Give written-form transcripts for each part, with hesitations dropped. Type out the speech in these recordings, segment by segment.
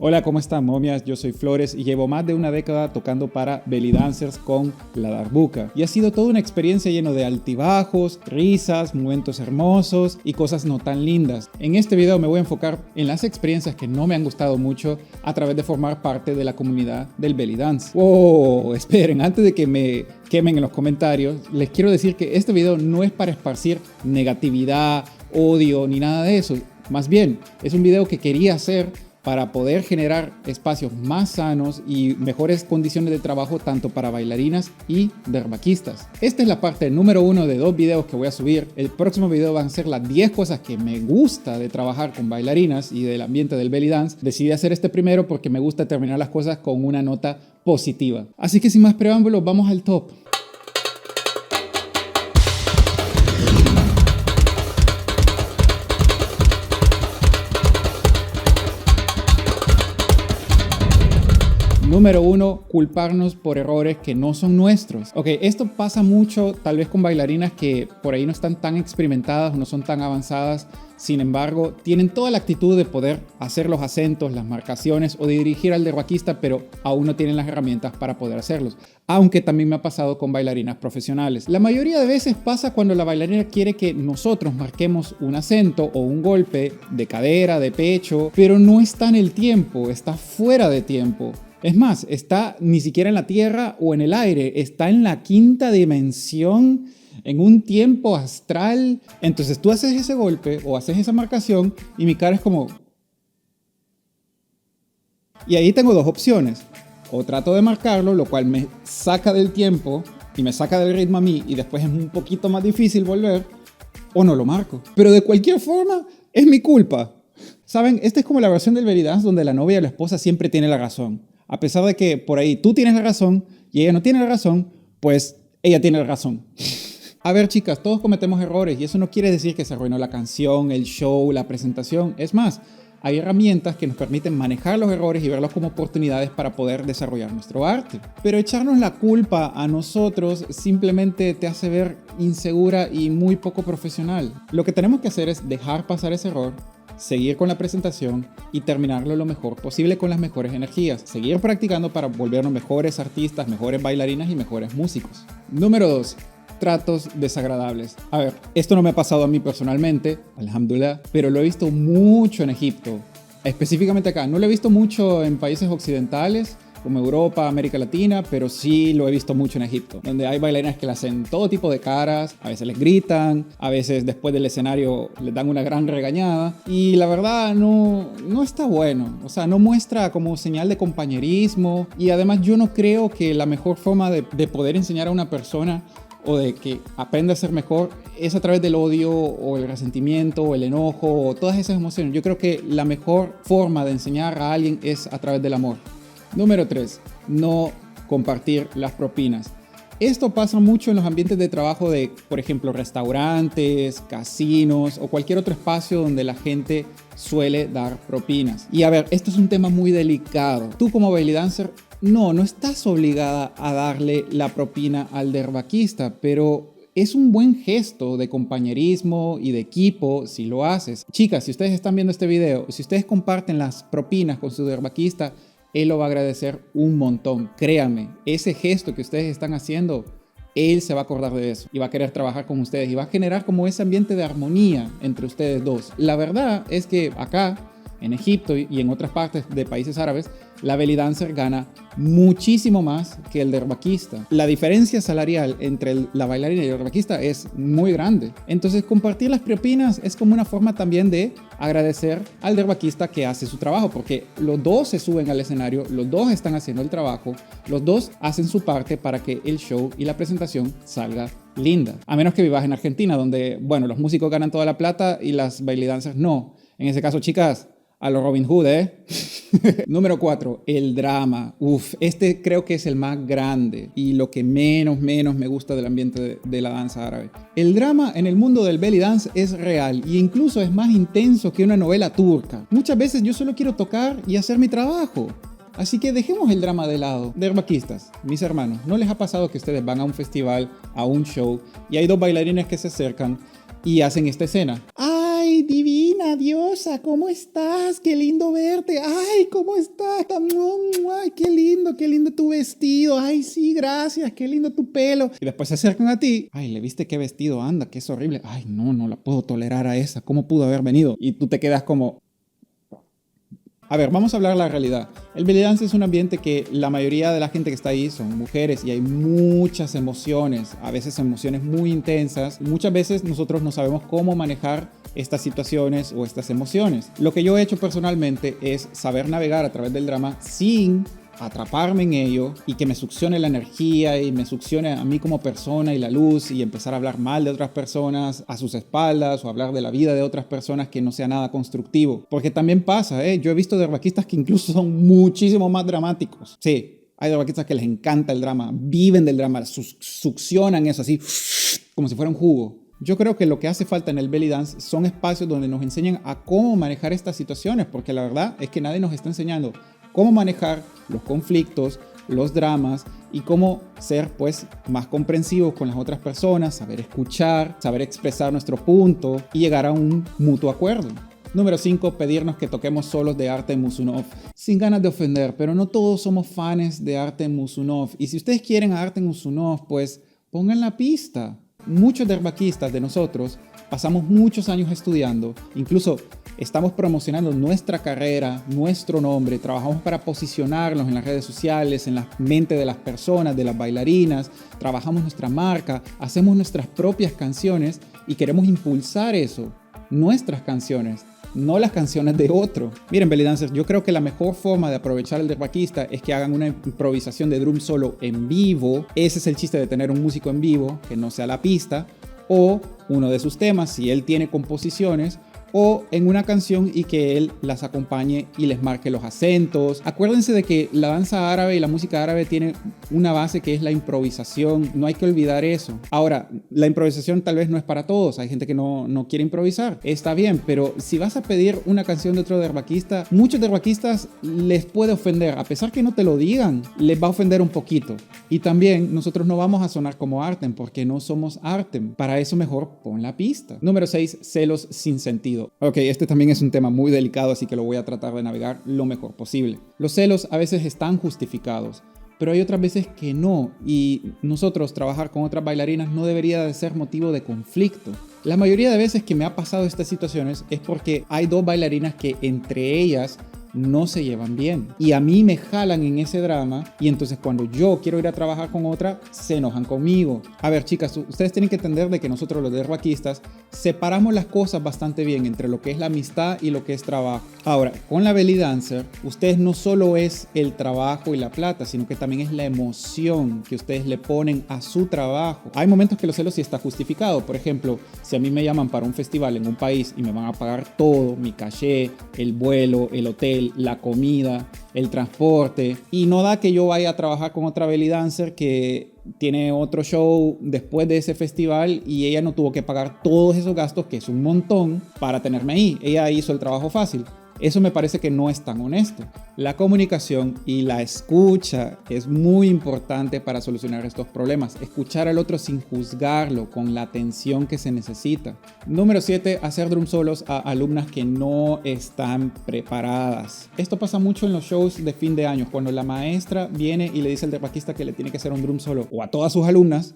Hola, ¿cómo están, momias? Yo soy Flores y llevo más de una década tocando para belly dancers con la darbuka. Y ha sido toda una experiencia llena de altibajos, risas, momentos hermosos y cosas no tan lindas. En este video me voy a enfocar en las experiencias que no me han gustado mucho a través de formar parte de la comunidad del belly dance. ¡Wow! Esperen, antes de que me quemen en los comentarios, les quiero decir que este video no es para esparcir negatividad, odio ni nada de eso. Más bien, es un video que quería hacer para poder generar espacios más sanos y mejores condiciones de trabajo tanto para bailarinas y darbuquistas. Esta es la parte número 1 de 2 videos que voy a subir. El próximo video van a ser las 10 cosas que me gusta de trabajar con bailarinas y del ambiente del belly dance. Decidí hacer este primero porque me gusta terminar las cosas con una nota positiva. Así que sin más preámbulos, vamos al top. Número 1, culparnos por errores que no son nuestros. Ok, esto pasa mucho tal vez con bailarinas que por ahí no están tan experimentadas, no son tan avanzadas. Sin embargo, tienen toda la actitud de poder hacer los acentos, las marcaciones o de dirigir al darbuquista, pero aún no tienen las herramientas para poder hacerlos. Aunque también me ha pasado con bailarinas profesionales. La mayoría de veces pasa cuando la bailarina quiere que nosotros marquemos un acento o un golpe de cadera, de pecho, pero no está en el tiempo, está fuera de tiempo. Es más, está ni siquiera en la tierra o en el aire, está en la quinta dimensión, en un tiempo astral. Entonces tú haces ese golpe o haces esa marcación y mi cara es como... Y ahí tengo dos opciones. O trato de marcarlo, lo cual me saca del tiempo y me saca del ritmo a mí y después es un poquito más difícil volver, o no lo marco. Pero de cualquier forma, es mi culpa. ¿Saben? Esta es como la versión del belly dance donde la novia o la esposa siempre tiene la razón. A pesar de que por ahí tú tienes la razón y ella no tiene la razón, pues ella tiene la razón. A ver, chicas, todos cometemos errores y eso no quiere decir que se arruinó la canción, el show, la presentación. Es más, hay herramientas que nos permiten manejar los errores y verlos como oportunidades para poder desarrollar nuestro arte. Pero echarnos la culpa a nosotros simplemente te hace ver insegura y muy poco profesional. Lo que tenemos que hacer es dejar pasar ese error, seguir con la presentación y terminarlo lo mejor posible con las mejores energías. Seguir practicando para volvernos mejores artistas, mejores bailarinas y mejores músicos. Número 2. Tratos desagradables. A ver, esto no me ha pasado a mí personalmente, alhamdulillah, pero lo he visto mucho en Egipto. Específicamente acá. No lo he visto mucho en países occidentales, como Europa, América Latina, pero sí lo he visto mucho en Egipto, donde hay bailarinas que le hacen todo tipo de caras, a veces les gritan, a veces después del escenario les dan una gran regañada y la verdad no está bueno, o sea, no muestra como señal de compañerismo y además yo no creo que la mejor forma de poder enseñar a una persona o de que aprenda a ser mejor es a través del odio o el resentimiento o el enojo o todas esas emociones. Yo creo que la mejor forma de enseñar a alguien es a través del amor. Número 3. No compartir las propinas. Esto pasa mucho en los ambientes de trabajo de, por ejemplo, restaurantes, casinos o cualquier otro espacio donde la gente suele dar propinas. Y a ver, esto es un tema muy delicado. Tú como belly dancer, no estás obligada a darle la propina al darbuquista, pero es un buen gesto de compañerismo y de equipo si lo haces. Chicas, si ustedes están viendo este video, si ustedes comparten las propinas con su darbuquista, él lo va a agradecer un montón. Créanme, ese gesto que ustedes están haciendo, él se va a acordar de eso y va a querer trabajar con ustedes y va a generar como ese ambiente de armonía entre ustedes dos. La verdad es que acá, en Egipto y en otras partes de países árabes, la belly dancer gana muchísimo más que el darbuquista. La diferencia salarial entre la bailarina y el darbuquista es muy grande. Entonces, compartir las propinas es como una forma también de agradecer al darbuquista que hace su trabajo, porque los dos se suben al escenario, los dos están haciendo el trabajo, los dos hacen su parte para que el show y la presentación salga linda. A menos que vivas en Argentina, donde, bueno, los músicos ganan toda la plata y las belly dancers no. En ese caso, chicas, a los Robin Hood, ¿eh? Número 4, el drama. Este creo que es el más grande y lo que menos me gusta del ambiente de la danza árabe. El drama en el mundo del belly dance es real e incluso es más intenso que una novela turca. Muchas veces yo solo quiero tocar y hacer mi trabajo. Así que dejemos el drama de lado. Darbuquistas, mis hermanos, ¿no les ha pasado que ustedes van a un festival, a un show y hay dos bailarines que se acercan y hacen esta escena? ¡Ay, divina! diosa, ¿cómo estás? Qué lindo verte. Ay, ¿cómo estás? Ay, qué lindo tu vestido. Ay, sí, gracias, qué lindo tu pelo. Y después se acercan a ti. Ay, ¿le viste qué vestido anda? Que es horrible. Ay, no la puedo tolerar a esa. ¿Cómo pudo haber venido? Y tú te quedas como... A ver, vamos a hablar la realidad. El belly dance es un ambiente que la mayoría de la gente que está ahí son mujeres y hay muchas emociones, a veces emociones muy intensas. Muchas veces nosotros no sabemos cómo manejar estas situaciones o estas emociones. Lo que yo he hecho personalmente es saber navegar a través del drama sin atraparme en ello y que me succione la energía y me succione a mí como persona y la luz y empezar a hablar mal de otras personas a sus espaldas o hablar de la vida de otras personas que no sea nada constructivo. Porque también pasa, yo he visto derbaquistas que incluso son muchísimo más dramáticos. Sí, hay derbaquistas que les encanta el drama, viven del drama, succionan eso así como si fuera un jugo. Yo creo que lo que hace falta en el belly dance son espacios donde nos enseñan a cómo manejar estas situaciones, porque la verdad es que nadie nos está enseñando cómo manejar los conflictos, los dramas y cómo ser pues más comprensivos con las otras personas, saber escuchar, saber expresar nuestro punto y llegar a un mutuo acuerdo. Número 5, pedirnos que toquemos solos de Artem Musunov. Sin ganas de ofender, pero no todos somos fans de Artem Musunov. Y si ustedes quieren a Artem Musunov, pues pongan la pista. Muchos derbaquistas de nosotros pasamos muchos años estudiando, incluso estamos promocionando nuestra carrera, nuestro nombre, trabajamos para posicionarnos en las redes sociales, en la mente de las personas, de las bailarinas, trabajamos nuestra marca, hacemos nuestras propias canciones y queremos impulsar eso, nuestras canciones, no las canciones de otro. Miren, belly dancers, yo creo que la mejor forma de aprovechar el derbaquista es que hagan una improvisación de drum solo en vivo. Ese es el chiste de tener un músico en vivo, que no sea la pista, o uno de sus temas, si él tiene composiciones, o en una canción y que él las acompañe y les marque los acentos. Acuérdense de que la danza árabe y la música árabe tiene una base que es la improvisación, no hay que olvidar eso. Ahora, la improvisación tal vez no es para todos, hay gente que no quiere improvisar, está bien, pero si vas a pedir una canción de otro derbaquista, muchos derbaquistas les puede ofender, a pesar que no te lo digan, les va a ofender un poquito. Y también nosotros no vamos a sonar como Artem porque no somos Artem, para eso mejor pon la pista. Número 6, celos sin sentido. Ok, este también es un tema muy delicado, así que lo voy a tratar de navegar lo mejor posible. Los celos a veces están justificados, pero hay otras veces que no, y nosotros trabajar con otras bailarinas no debería de ser motivo de conflicto. La mayoría de veces que me ha pasado estas situaciones es porque hay dos bailarinas que entre ellas no se llevan bien y a mí me jalan en ese drama y entonces cuando yo quiero ir a trabajar con otra se enojan conmigo. A ver, chicas, ustedes tienen que entender de que nosotros los derbaquistas separamos las cosas bastante bien entre lo que es la amistad y lo que es trabajo. Ahora, con la belly dancer, ustedes no solo es el trabajo y la plata, sino que también es la emoción que ustedes le ponen a su trabajo. Hay momentos que los celos sí está justificado. Por ejemplo, si a mí me llaman para un festival en un país y me van a pagar todo, mi caché, el vuelo, el hotel, la comida, el transporte, y no da que yo vaya a trabajar con otra belly dancer que tiene otro show después de ese festival y ella no tuvo que pagar todos esos gastos, que es un montón, para tenerme ahí. Ella hizo el trabajo fácil. Eso me parece que no es tan honesto. La comunicación y la escucha es muy importante para solucionar estos problemas. Escuchar al otro sin juzgarlo, con la atención que se necesita. Número 7, hacer drum solos a alumnas que no están preparadas. Esto pasa mucho en los shows de fin de año, cuando la maestra viene y le dice al derbaquista que le tiene que hacer un drum solo, o a todas sus alumnas,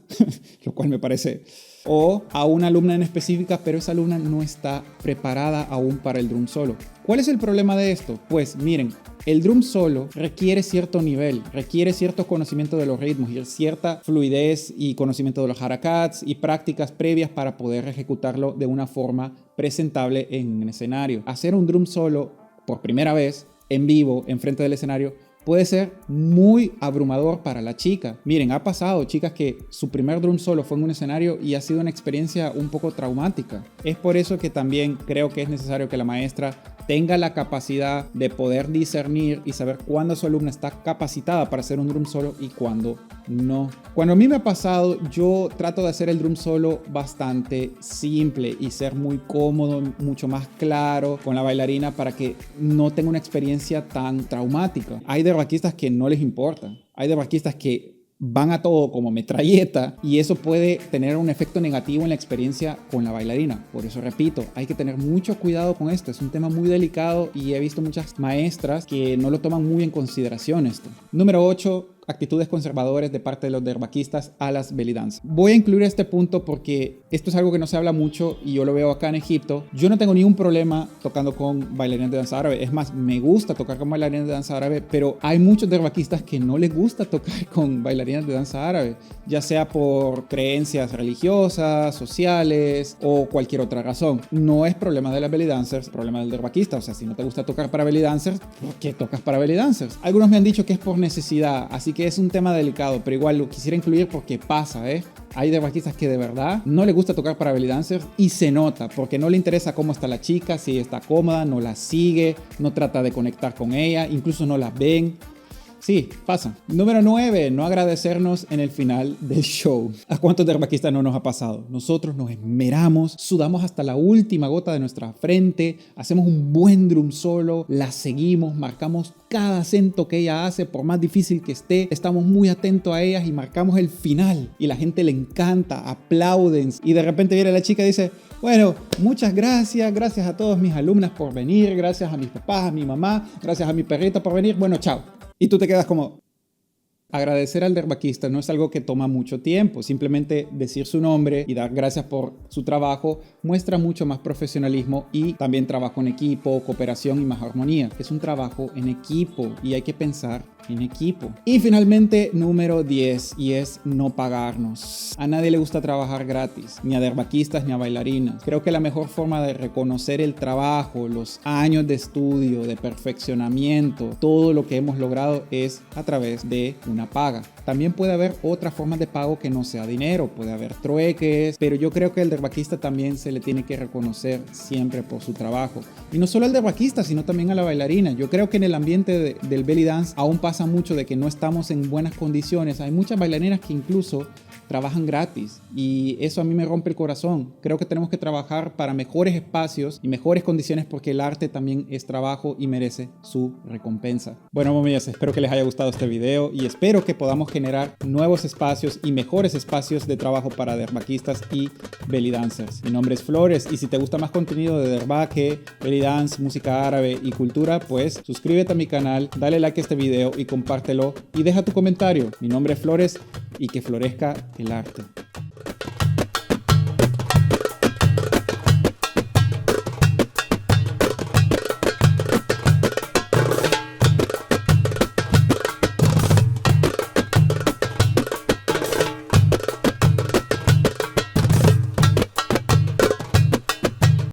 lo cual me parece... o a una alumna en específica, pero esa alumna no está preparada aún para el drum solo. ¿Cuál es el problema de esto? Pues miren, el drum solo requiere cierto nivel, requiere cierto conocimiento de los ritmos y cierta fluidez y conocimiento de los harakats y prácticas previas para poder ejecutarlo de una forma presentable en un escenario. Hacer un drum solo por primera vez, en vivo, enfrente del escenario, puede ser muy abrumador para la chica. Miren, ha pasado chicas que su primer drum solo fue en un escenario y ha sido una experiencia un poco traumática. Es por eso que también creo que es necesario que la maestra tenga la capacidad de poder discernir y saber cuándo su alumna está capacitada para hacer un drum solo y cuándo no. Cuando a mí me ha pasado, yo trato de hacer el drum solo bastante simple y ser muy cómodo, mucho más claro con la bailarina para que no tenga una experiencia tan traumática. Hay derbaquistas que no les importa. Hay derbaquistas que van a todo como metralleta y eso puede tener un efecto negativo en la experiencia con la bailarina. Por eso repito, hay que tener mucho cuidado con esto. Es un tema muy delicado y he visto muchas maestras que no lo toman muy en consideración esto. Número 8. Actitudes conservadoras de parte de los derbaquistas a las belly dance. Voy a incluir este punto porque esto es algo que no se habla mucho y yo lo veo acá en Egipto. Yo no tengo ningún problema tocando con bailarines de danza árabe. Es más, me gusta tocar con bailarines de danza árabe, pero hay muchos derbaquistas que no les gusta tocar con bailarines de danza árabe, ya sea por creencias religiosas, sociales o cualquier otra razón. No es problema de las belly dancers, es problema del derbaquista. O sea, si no te gusta tocar para belly dancers, ¿por qué tocas para belly dancers? Algunos me han dicho que es por necesidad, así que es un tema delicado, pero igual lo quisiera incluir porque pasa, ¿eh? Hay derbaquistas que de verdad no les gusta tocar para belly dancers y se nota porque no le interesa cómo está la chica, si está cómoda, no la sigue, no trata de conectar con ella, incluso no la ven. Sí, pasa. Número 9, no agradecernos en el final del show. ¿A cuántos derbaquistas no nos ha pasado? Nosotros nos esmeramos, sudamos hasta la última gota de nuestra frente, hacemos un buen drum solo, la seguimos, marcamos cada acento que ella hace, por más difícil que esté, estamos muy atentos a ellas y marcamos el final. Y la gente le encanta, aplauden. Y de repente viene la chica y dice, bueno, muchas gracias, gracias a todas mis alumnas por venir, gracias a mis papás, a mi mamá, gracias a mi perrita por venir, bueno, chao. Y tú te quedas como... Agradecer al derbaquista no es algo que toma mucho tiempo, simplemente decir su nombre y dar gracias por su trabajo muestra mucho más profesionalismo y también trabajo en equipo, cooperación y más armonía. Es un trabajo en equipo y hay que pensar en equipo. Y finalmente, número 10, y es no pagarnos. A nadie le gusta trabajar gratis, ni a derbaquistas ni a bailarinas. Creo que la mejor forma de reconocer el trabajo, los años de estudio, de perfeccionamiento, todo lo que hemos logrado es a través de una paga. También puede haber otras formas de pago que no sea dinero, puede haber trueques, pero yo creo que el derbaquista también se le tiene que reconocer siempre por su trabajo. Y no solo al derbaquista, sino también a la bailarina. Yo creo que en el ambiente del belly dance aún pasa mucho de que no estamos en buenas condiciones. Hay muchas bailarinas que incluso trabajan gratis y eso a mí me rompe el corazón. Creo que tenemos que trabajar para mejores espacios y mejores condiciones porque el arte también es trabajo y merece su recompensa. Bueno, mamillas, espero que les haya gustado este video y espero que podamos generar nuevos espacios y mejores espacios de trabajo para derbaquistas y belly dancers. Mi nombre es Flores y si te gusta más contenido de derbaque, belly dance, música árabe y cultura, pues suscríbete a mi canal, dale like a este video y compártelo y deja tu comentario. Mi nombre es Flores y que florezca el arte.